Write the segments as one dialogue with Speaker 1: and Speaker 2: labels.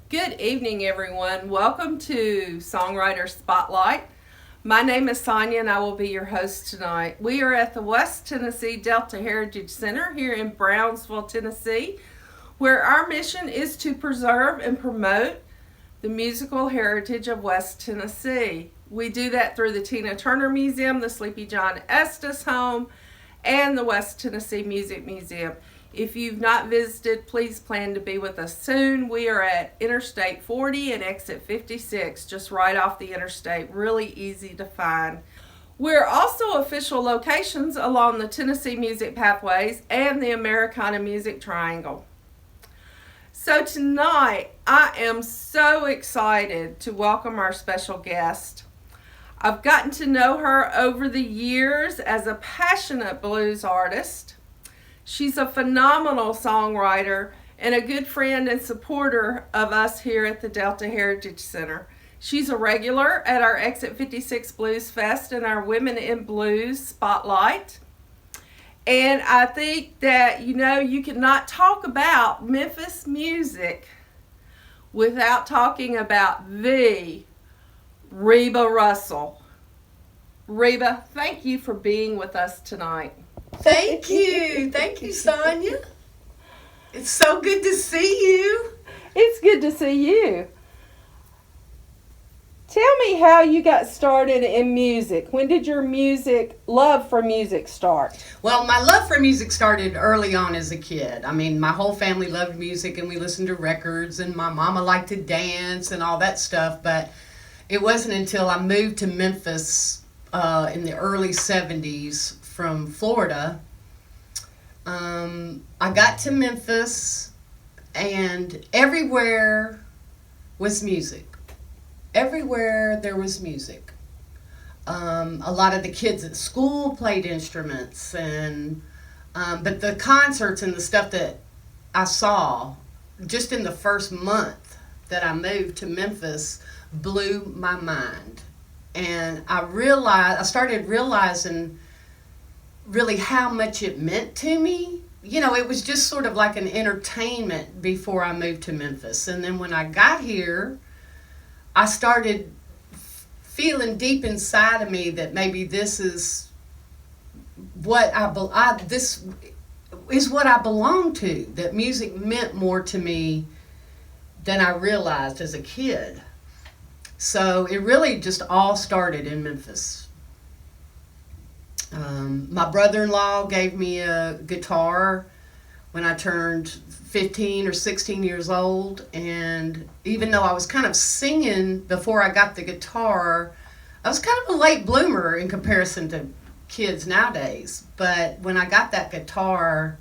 Speaker 1: Good evening, everyone. Welcome to Songwriter Spotlight. My name is Sonia, and I will be your host tonight. We are at the West Tennessee Delta Heritage Center here in Brownsville, Tennessee, where our mission is to preserve and promote the musical heritage of West Tennessee. We do that through the Tina Turner Museum, the Sleepy John Estes Home, and the West Tennessee Music Museum. If you've not visited, please plan to be with us soon. We are at Interstate 40 and exit 56, just right off the interstate. Really easy to find. We're also official locations along the Tennessee Music Pathways and the Americana Music Triangle. So tonight, I am so excited to welcome our special guest. I've gotten to know her over the years as a passionate blues artist. She's a phenomenal songwriter and a good friend and supporter of us here at the Delta Heritage Center. She's a regular at our Exit 56 Blues Fest and our Women in Blues Spotlight. And I think that, you cannot talk about Memphis music without talking about the Reba Russell. Reba, thank you for being with us tonight.
Speaker 2: Thank you. Thank you, Sonia. It's so good to see you.
Speaker 1: It's good to see you. Tell me how you got started in music. When did your love for music start?
Speaker 2: Well, my love for music started early on as a kid. I mean, my whole family loved music and we listened to records and my mama liked to dance and all that stuff. But it wasn't until I moved to Memphis in the early 70s from Florida. I got to Memphis and everywhere was music. Everywhere there was music. A lot of the kids at school played instruments, but the concerts and the stuff that I saw just in the first month that I moved to Memphis blew my mind. And I started realizing really how much it meant to me. It was just sort of like an entertainment before I moved to Memphis. And then when I got here, I started feeling deep inside of me that maybe this is what this is what I belong to, that music meant more to me than I realized as a kid. So it really just all started in Memphis. My brother-in-law gave me a guitar when I turned 15 or 16 years old, and even though I was kind of singing before I got the guitar, I was kind of a late bloomer in comparison to kids nowadays. But when I got that guitar,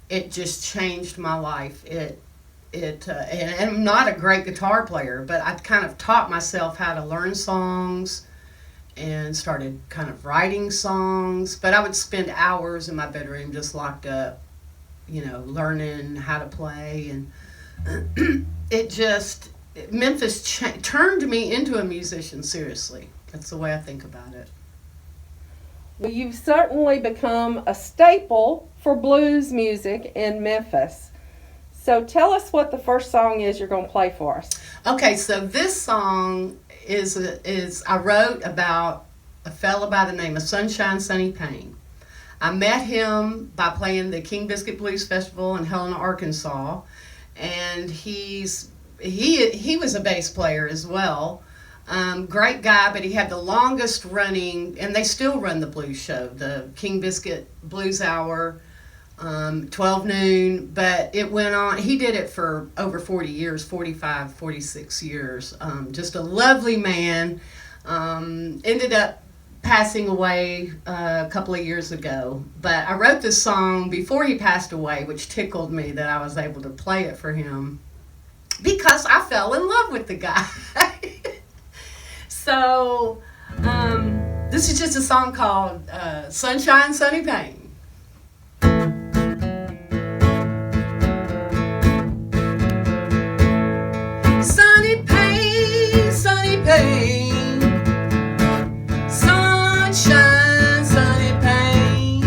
Speaker 2: it just changed my life. And I'm not a great guitar player, but I kind of taught myself how to learn songs and started kind of writing songs. But I would spend hours in my bedroom just locked up, learning how to play. And Memphis turned me into a musician, seriously. That's the way I think about it.
Speaker 1: Well, you've certainly become a staple for blues music in Memphis. So tell us what the first song is you're going to play for us.
Speaker 2: Okay, so this song is I wrote about a fella by the name of Sunshine Sonny Payne. I met him by playing the King Biscuit Blues Festival in Helena, Arkansas, and he was a bass player as well. Great guy, but he had the longest running, and they still run the blues show, the King Biscuit Blues Hour, 12 noon, but it went on. He did it for over 40 years, 45, 46 years. Just a lovely man. Ended up passing away a couple of years ago, but I wrote this song before he passed away, which tickled me that I was able to play it for him because I fell in love with the guy. So this is just a song called Sunshine Sonny Payne. Sonny Payne, Sonny Payne, sunshine, Sonny Payne.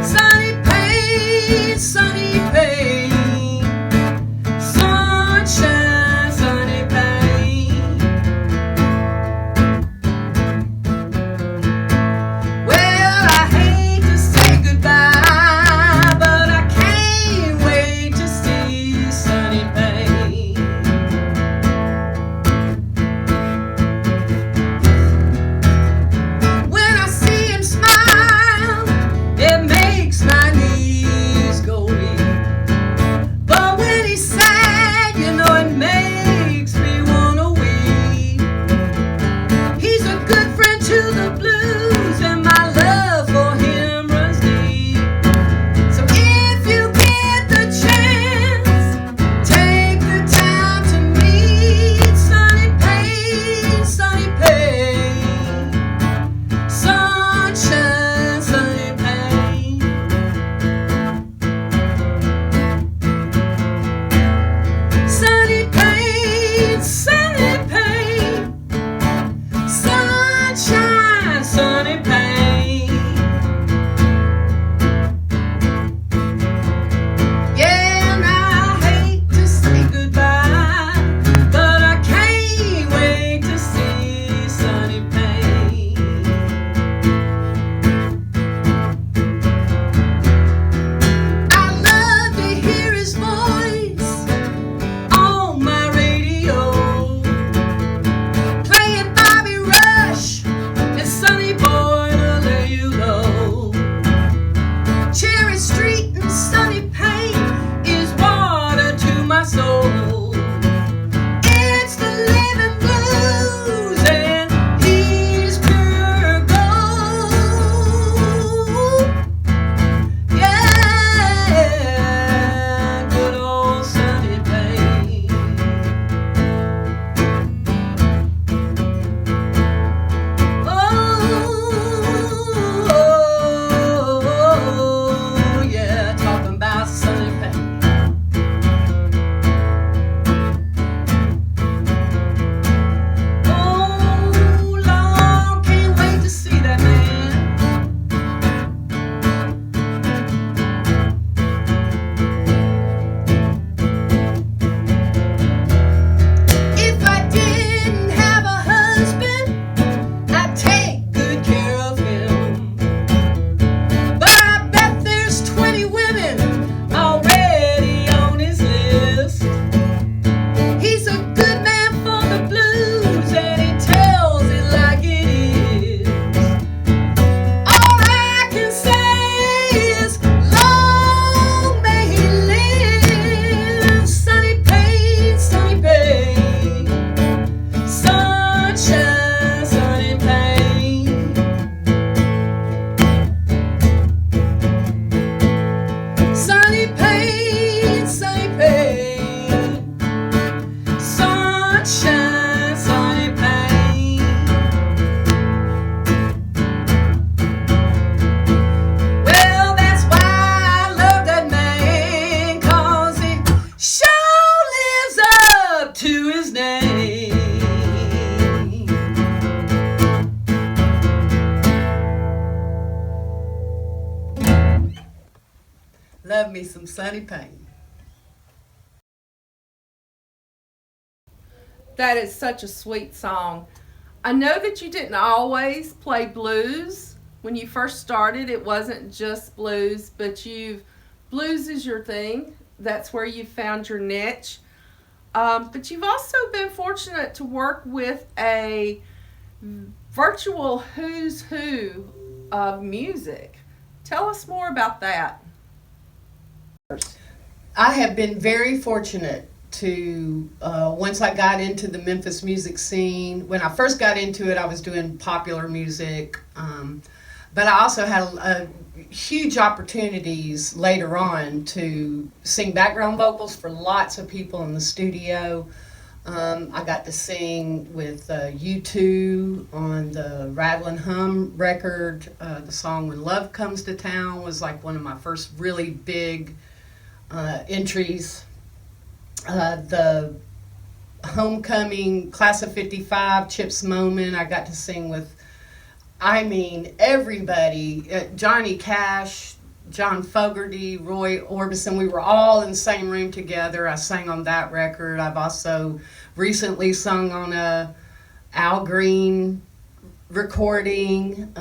Speaker 2: Sonny Payne, some Sunny Payne.
Speaker 1: That is such a sweet song. I know that you didn't always play blues. When you first started, it wasn't just blues, but blues is your thing. That's where you found your niche. But you've also been fortunate to work with a virtual who's who of music. Tell us more about that.
Speaker 2: I have been very fortunate to, once I got into the Memphis music scene, when I first got into it, I was doing popular music, but I also had huge opportunities later on to sing background vocals for lots of people in the studio. I got to sing with U2 on the Rattle and Hum record. The song When Love Comes to Town was like one of my first really big entries. The Homecoming, Class of 55, Chips Moment, I got to sing with, everybody. Johnny Cash, John Fogerty, Roy Orbison, we were all in the same room together. I sang on that record. I've also recently sung on a Al Green recording.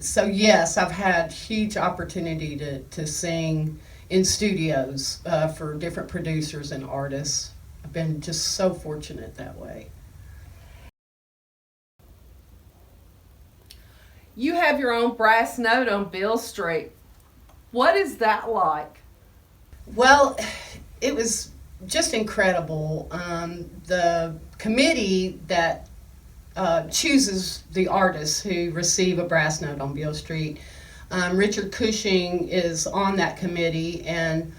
Speaker 2: So yes, I've had huge opportunity to sing in studios for different producers and artists. I've been just so fortunate that way.
Speaker 1: You have your own brass note on Beale Street. What is that like?
Speaker 2: Well, it was just incredible. The committee that chooses the artists who receive a brass note on Beale Street, Richard Cushing is on that committee, and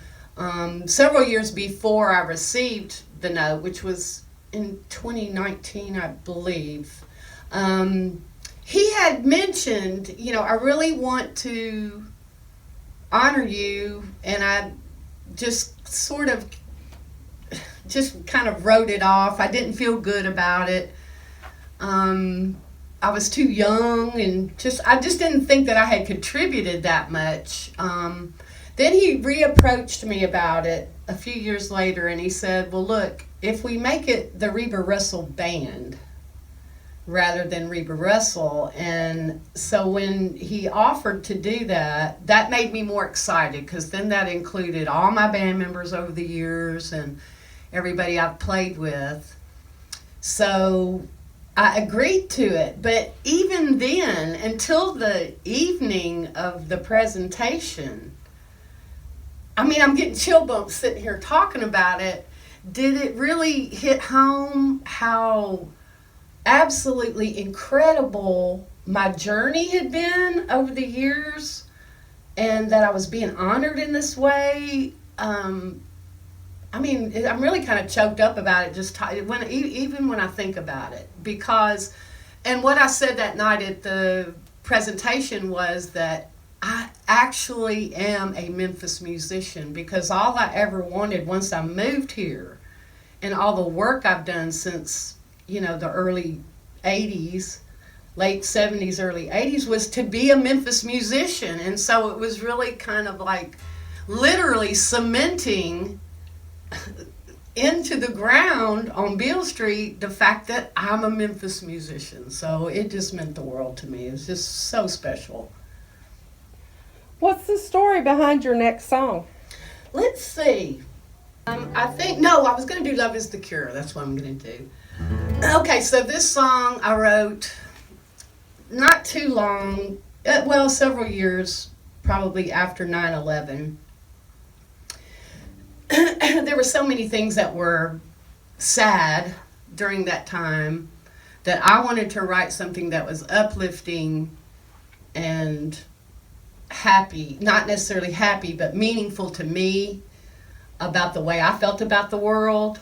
Speaker 2: several years before I received the note, which was in 2019, I believe, he had mentioned, I really want to honor you, and I just kind of wrote it off. I didn't feel good about it. I was too young, and I just didn't think that I had contributed that much. Then he reapproached me about it a few years later, and he said, well, look, if we make it the Reba Russell Band rather than Reba Russell, and so when he offered to do that, that made me more excited, because then that included all my band members over the years and everybody I've played with. So I agreed to it, but even then, until the evening of the presentation, I'm getting chill bumps sitting here talking about it. Did it really hit home how absolutely incredible my journey had been over the years, and that I was being honored in this way? I'm really kind of choked up about it even when I think about it, because, and what I said that night at the presentation was that I actually am a Memphis musician, because all I ever wanted once I moved here, and all the work I've done since, the early 80s, late 70s, early 80s, was to be a Memphis musician. And so it was really kind of like literally cementing into the ground on Beale Street the fact that I'm a Memphis musician. So it just meant the world to me. It was just so special.
Speaker 1: What's the story behind your next song?
Speaker 2: Let's see. I was going to do Love is the Cure. That's what I'm going to do. Okay, so this song I wrote not too long, several years probably after 9/11. There were so many things that were sad during that time that I wanted to write something that was uplifting and happy, not necessarily happy, but meaningful to me, about the way I felt about the world.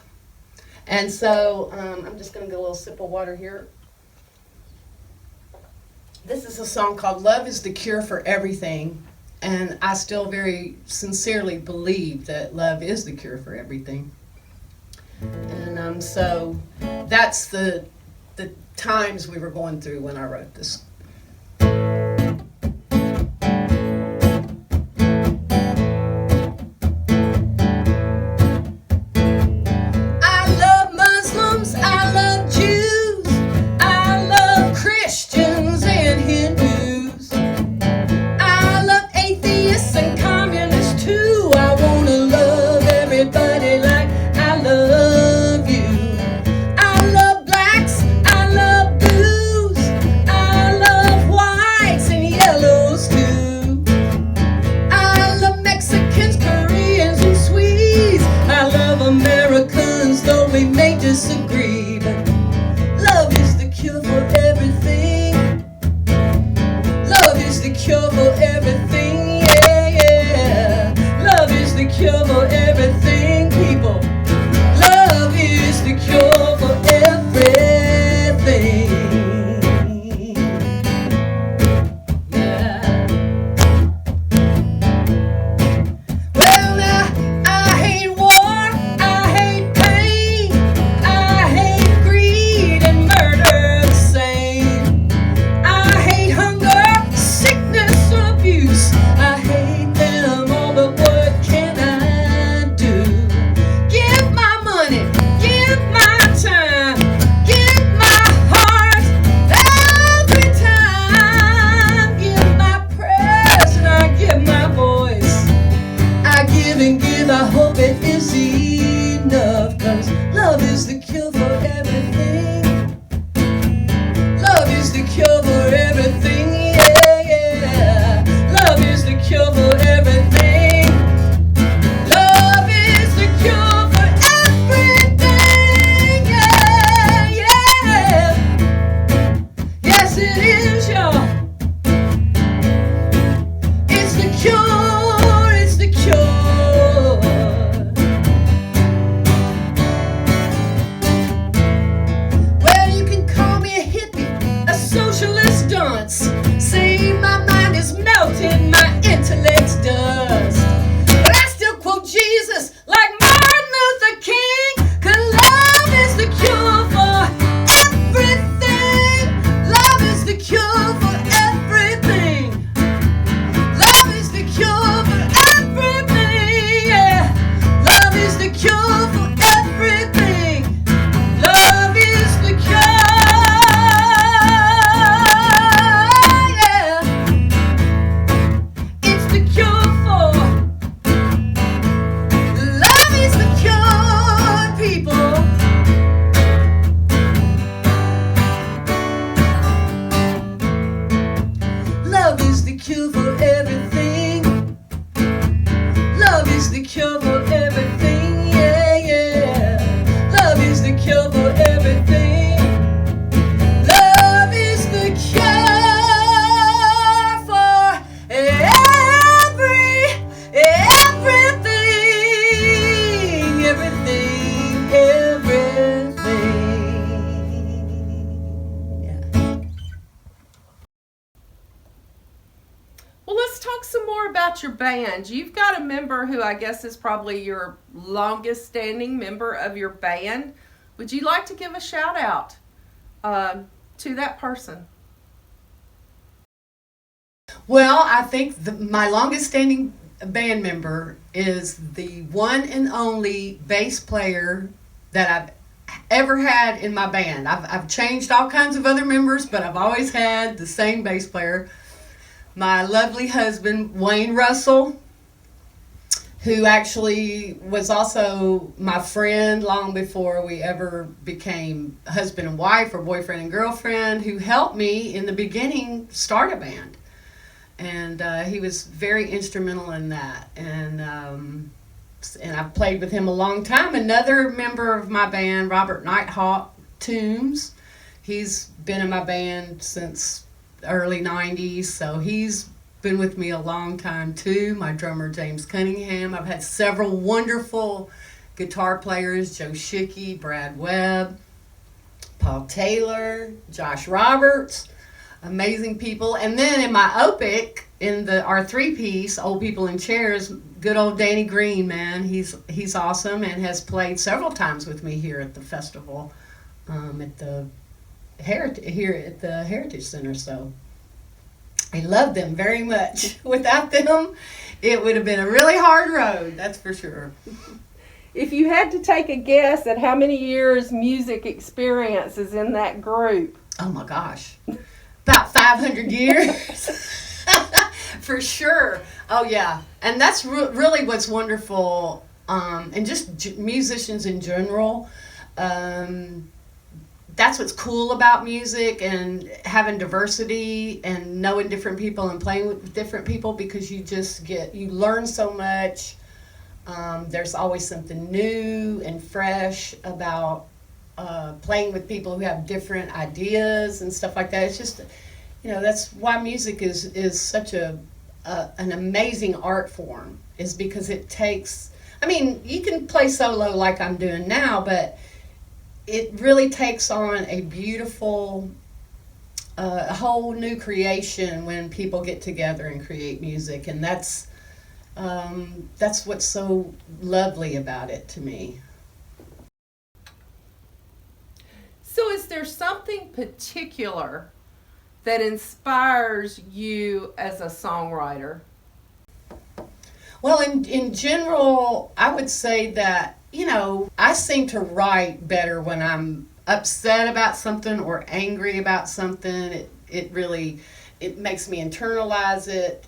Speaker 2: And so I'm just going to get a little sip of water here. This is a song called Love is the Cure for Everything. And I still very sincerely believe that love is the cure for everything. And so that's the times we were going through when I wrote this. the cure for everything, yeah, yeah. Love is the cure for everything. Love is the cure for everything, everything. Yeah.
Speaker 1: Well, let's talk some more about your band. You've got a member who I guess is probably your longest standing member of your band. Would you like to give a shout out to that person?
Speaker 2: Well, I think my longest standing band member is the one and only bass player that I've ever had in my band. I've changed all kinds of other members, but I've always had the same bass player. My lovely husband, Wayne Russell, who actually was also my friend long before we ever became husband and wife or boyfriend and girlfriend, who helped me in the beginning start a band. And he was very instrumental in that. And I've played with him a long time. Another member of my band, Robert Nighthawk Toombs, he's been in my band since early 90s, so he's been with me a long time too. My drummer, James Cunningham. I've had several wonderful guitar players, Joe Schicky, Brad Webb, Paul Taylor, Josh Roberts. Amazing people. And then in my OPIC, in our three-piece, Old People in Chairs, good old Danny Green, man. He's awesome and has played several times with me here at the festival, at the Heritage Center. So I love them very much. Without them, it would have been a really hard road, that's for sure.
Speaker 1: If you had to take a guess at how many years music experience is in that group?
Speaker 2: Oh my gosh. About 500 years. For sure. Oh yeah. And that's really what's wonderful, and just musicians in general. That's what's cool about music and having diversity and knowing different people and playing with different people, because you learn so much. There's always something new and fresh about playing with people who have different ideas and stuff like that. It's just, that's why music is such an amazing art form, is because it takes, you can play solo like I'm doing now, but it really takes on a beautiful, a whole new creation when people get together and create music. And that's what's so lovely about it to me.
Speaker 1: So is there something particular that inspires you as a songwriter?
Speaker 2: Well, in general, I would say that, I seem to write better when I'm upset about something or angry about something. It makes me internalize it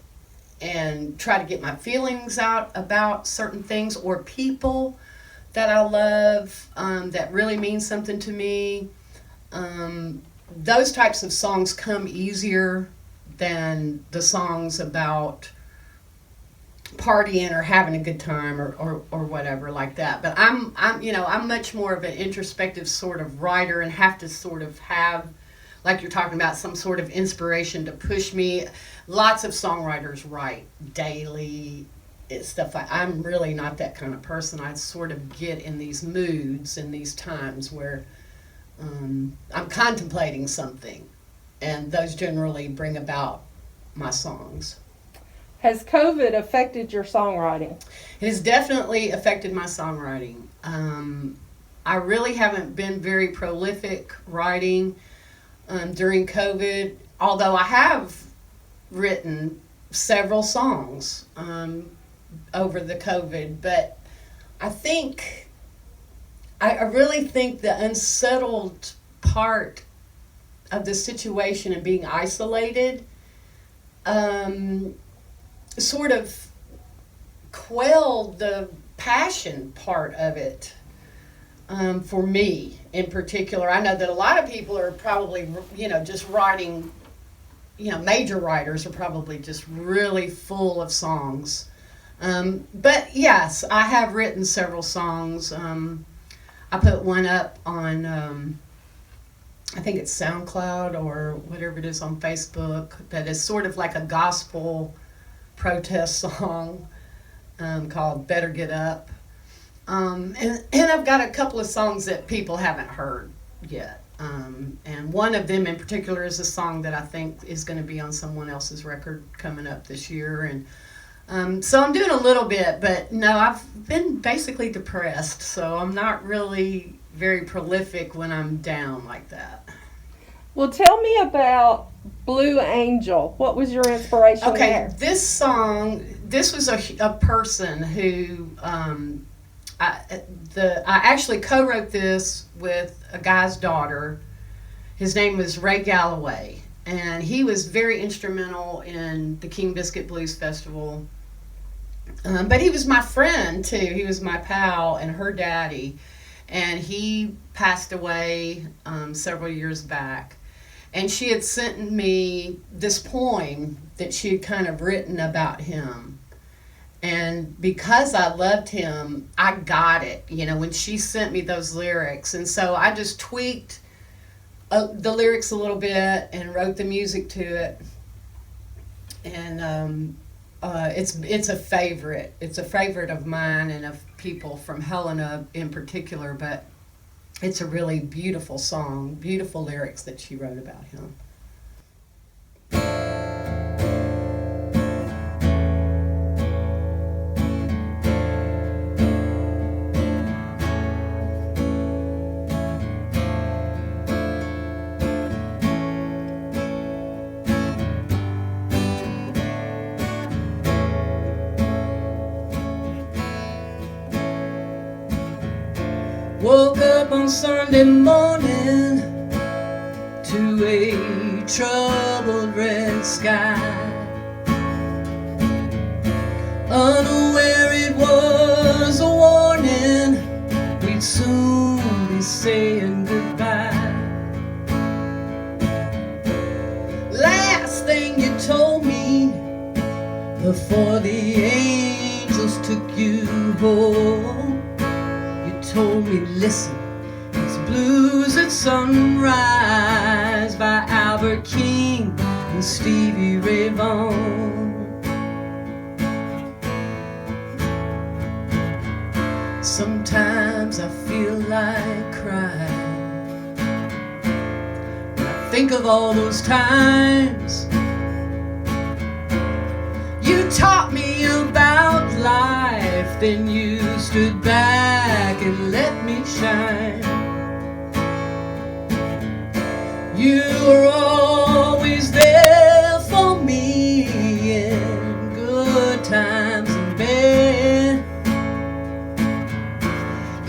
Speaker 2: and try to get my feelings out about certain things or people that I love, that really mean something to me. Those types of songs come easier than the songs about partying or having a good time or whatever like that. But I'm much more of an introspective sort of writer and have to sort of have, like you're talking about, some sort of inspiration to push me. Lots of songwriters write daily stuff. I'm really not that kind of person. I sort of get in these moods and these times where I'm contemplating something, and those generally bring about my songs.
Speaker 1: Has COVID affected your songwriting?
Speaker 2: It has definitely affected my songwriting. I really haven't been very prolific writing during COVID, although I have written several songs over the COVID. But I really think the unsettled part of the situation and being isolated sort of quelled the passion part of it, for me in particular. I know that a lot of people are probably, just writing, major writers are probably just really full of songs But yes, I have written several songs. I put one up on, I think it's SoundCloud or whatever it is on Facebook, that is sort of like a gospel protest song called Better Get Up. And I've got a couple of songs that people haven't heard yet. And one of them in particular is a song that I think is going to be on someone else's record coming up this year. And so I'm doing a little bit, but no, I've been basically depressed, so I'm not really very prolific when I'm down like that.
Speaker 1: Well, tell me about Blue Angel. What was your inspiration there?
Speaker 2: Okay, this song, this was a person who, I actually co-wrote this with a guy's daughter. His name was Ray Galloway, and he was very instrumental in the King Biscuit Blues Festival. But he was my friend too. He was my pal and her daddy, and he passed away several years back. And she had sent me this poem that she had kind of written about him. And because I loved him, I got it, when she sent me those lyrics. And so I just tweaked the lyrics a little bit and wrote the music to it. And it's a favorite. It's a favorite of mine and of people from Helena in particular, but it's a really beautiful song, beautiful lyrics that she wrote about him.
Speaker 3: Woke up on Sunday morning to a troubled red sky, unaware it was a warning we'd soon be saying goodbye. Last thing you told me before the angels took you home, told me, listen, it's blues at sunrise by Albert King and Stevie Ray Vaughan. Sometimes I feel like crying when I think of all those times you taught me about life, then you stood back and let me shine. You were always there for me in good times and bad.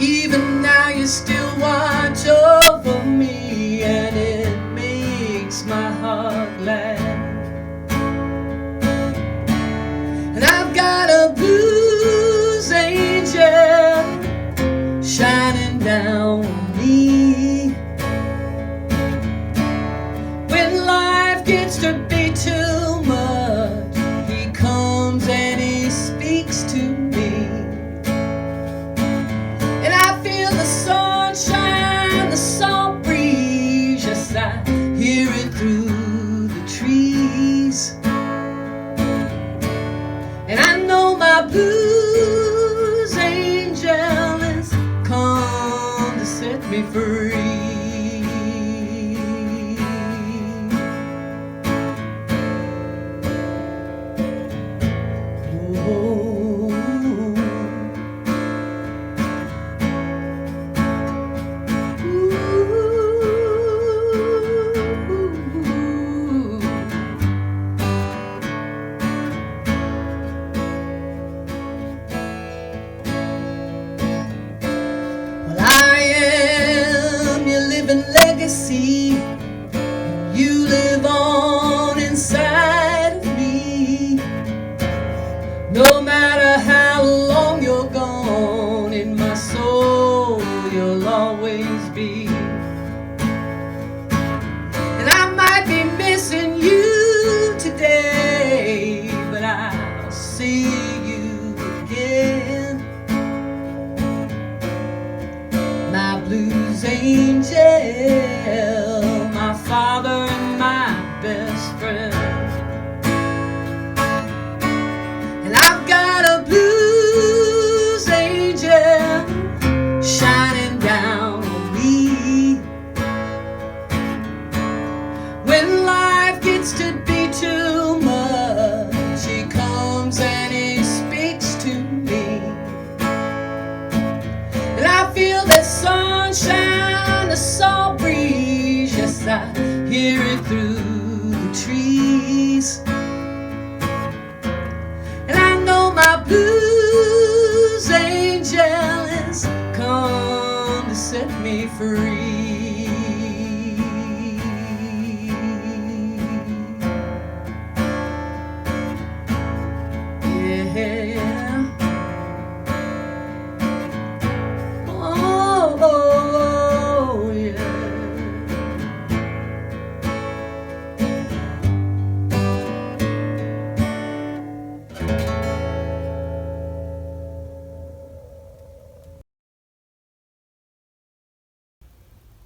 Speaker 3: Even now you still watch over me, and it makes my heart glad. And I've got a blues angel shining down on me. When life gets to be too much, he comes and he speaks to me. And I feel the sunshine, the salt breeze, yes, I hear it through the trees. And I know my blues angel is come to set me free. Oh. Ooh. Legacy, you live on inside of me. No matter how long you're gone, in my soul you'll always be. And I might be missing you today, but I'll see you free. Yeah. Oh, oh, yeah.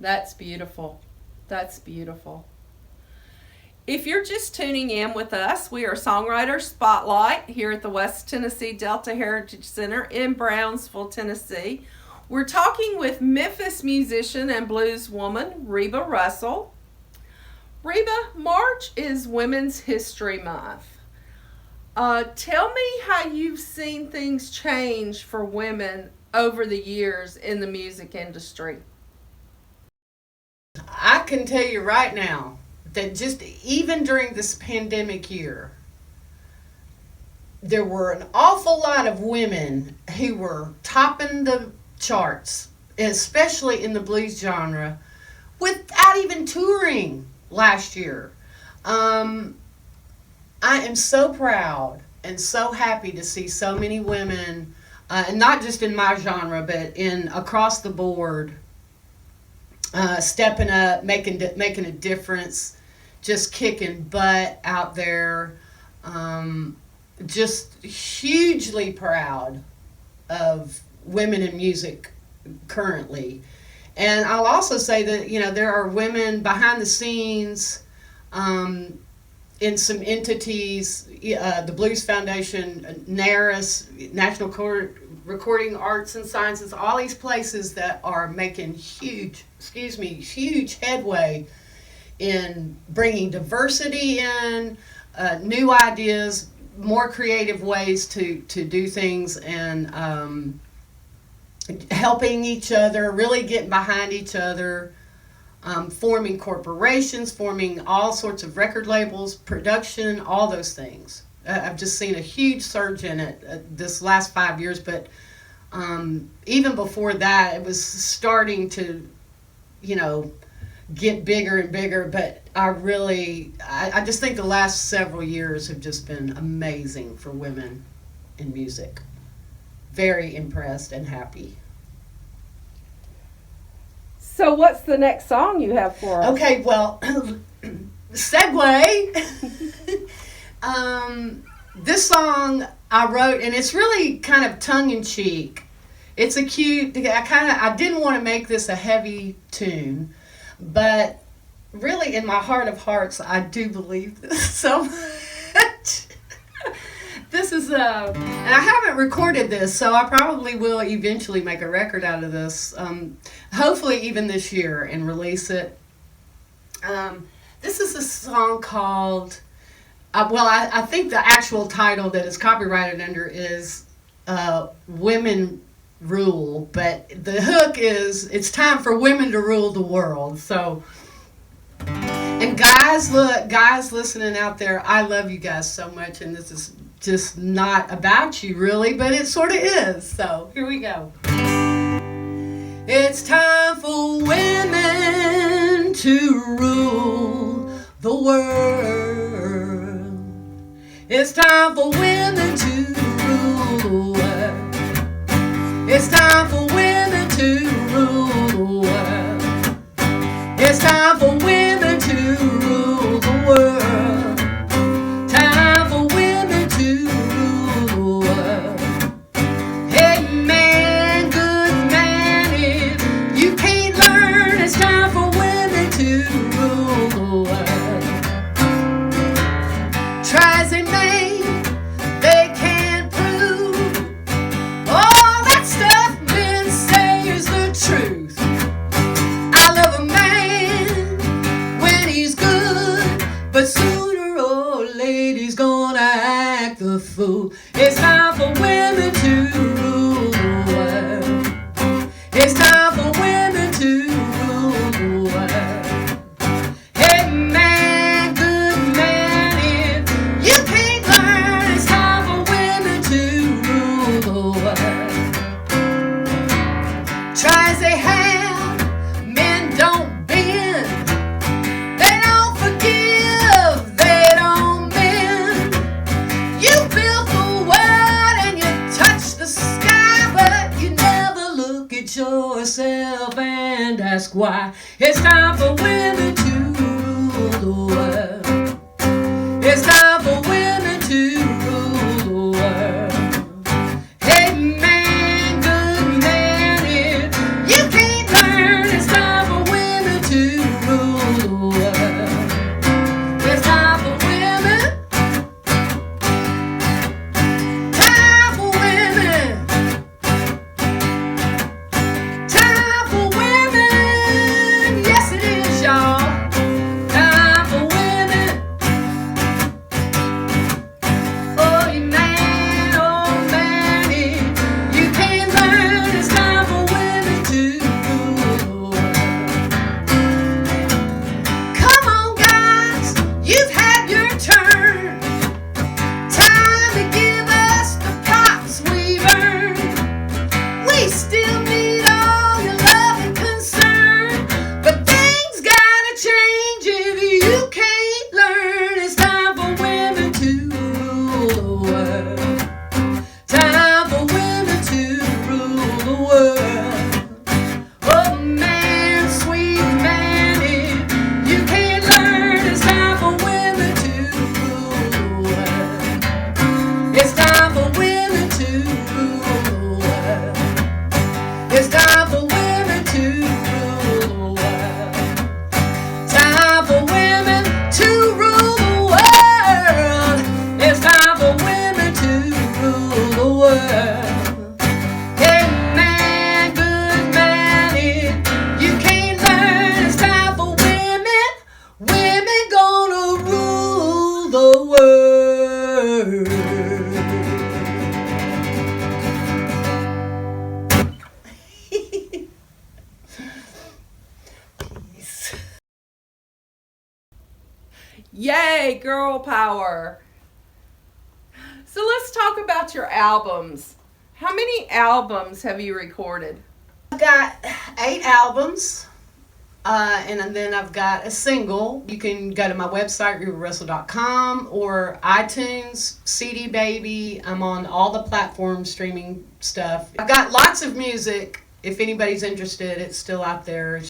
Speaker 1: That's beautiful. That's beautiful. If you're just tuning in with us, we are Songwriter Spotlight here at the West Tennessee Delta Heritage Center in Brownsville, Tennessee. We're talking with Memphis musician and blues woman Reba Russell. Reba, March is Women's History Month. Tell me how you've seen things change for women over the years in the music industry.
Speaker 2: I can tell you right now that just even during this pandemic year, there were an awful lot of women who were topping the charts, especially in the blues genre, without even touring last year. I am so proud and so happy to see so many women, and not just in my genre, but in across the board, stepping up, making a difference, just kicking butt out there. Just hugely proud of women in music currently. And I'll also say that, there are women behind the scenes in some entities, the Blues Foundation, NARAS, National Recording Arts and Sciences, all these places that are making huge headway in bringing diversity in, new ideas, more creative ways to do things, and helping each other, really getting behind each other, forming corporations, forming all sorts of record labels, production, all those things. I've just seen a huge surge in it this last 5 years, but even before that, it was starting to, get bigger and bigger. But I just think the last several years have just been amazing for women in music. Very impressed and happy.
Speaker 1: So what's the next song you have for us?
Speaker 2: Okay, well, Segway. This song I wrote, and it's really kind of tongue-in-cheek. It's a cute, I didn't want to make this a heavy tune, but really in my heart of hearts, I do believe this so much. This is, and I haven't recorded this, so I probably will eventually make a record out of this, hopefully even this year, and release it. This is a song called, I think the actual title that is copyrighted under is Women Rule, but the hook is, it's time for women to rule the world. So, and guys listening out there, I love you guys so much, and this is just not about you really, but it sort of is. So here we go. It's time for women to rule the world. It's time for women to rule the world. It's time for women to rule the world. It's time for women to rule the world. Time for women to rule the world. Hey man, good man, if you can't learn, it's time for women to rule the world. Try as they may, they can't
Speaker 3: ask why. It's time for women to rule the world. It's time for women to rule the world. Hey man, good man, if you can't learn, it's time for women to rule the world. It's time for women. Time for women. Time for women. Yes, it is, y'all. Time for women. Oh, you man, if you can't learn, it's time for women to rule the world. Come on, guys, you've had your turn. Time to give us the props we've earned. We still need all your love and concern, but things gotta change if you can't learn. It's time for women to rule the world. Time for women to rule the world. Oh man, sweet man, if you can't learn, it's time for women to rule the world. It's time for women to rule the world. It's time for women to rule the world. Time for women to rule the world. It's time for women to rule the world. Hey man, good man, if you can't learn, it's time for women. Women gonna rule the world. Peace.
Speaker 1: Yay, girl power. So let's talk about your albums. How many albums have you recorded?
Speaker 2: I've got 8 albums, and then I've got a single. You can go to my website, rebarussell.com, or iTunes, CD Baby. I'm on all the platforms, streaming stuff. I've got lots of music. If anybody's interested, it's still out there.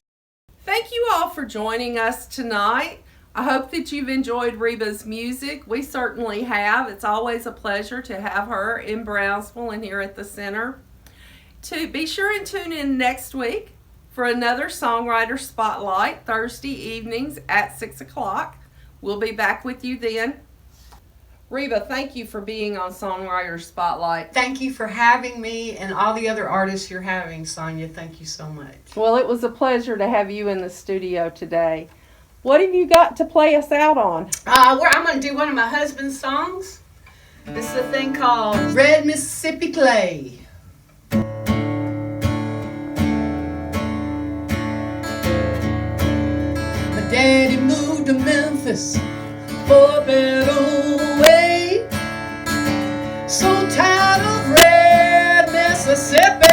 Speaker 1: Thank you all for joining us tonight. I hope that you've enjoyed Reba's music. We certainly have. It's always a pleasure to have her in Brownsville and here at the center. To be sure and tune in next week for another Songwriter Spotlight, Thursday evenings at 6 o'clock. We'll be back with you then. Reba, thank you for being on Songwriter Spotlight.
Speaker 2: Thank you for having me and all the other artists you're having, Sonia. Thank you so much.
Speaker 1: Well, it was a pleasure to have you in the studio today. What have you got to play us out on?
Speaker 2: I'm going to do one of my husband's songs. This is a thing called Red Mississippi Clay.
Speaker 3: My daddy moved to Memphis for a better way. So tired of red Mississippi.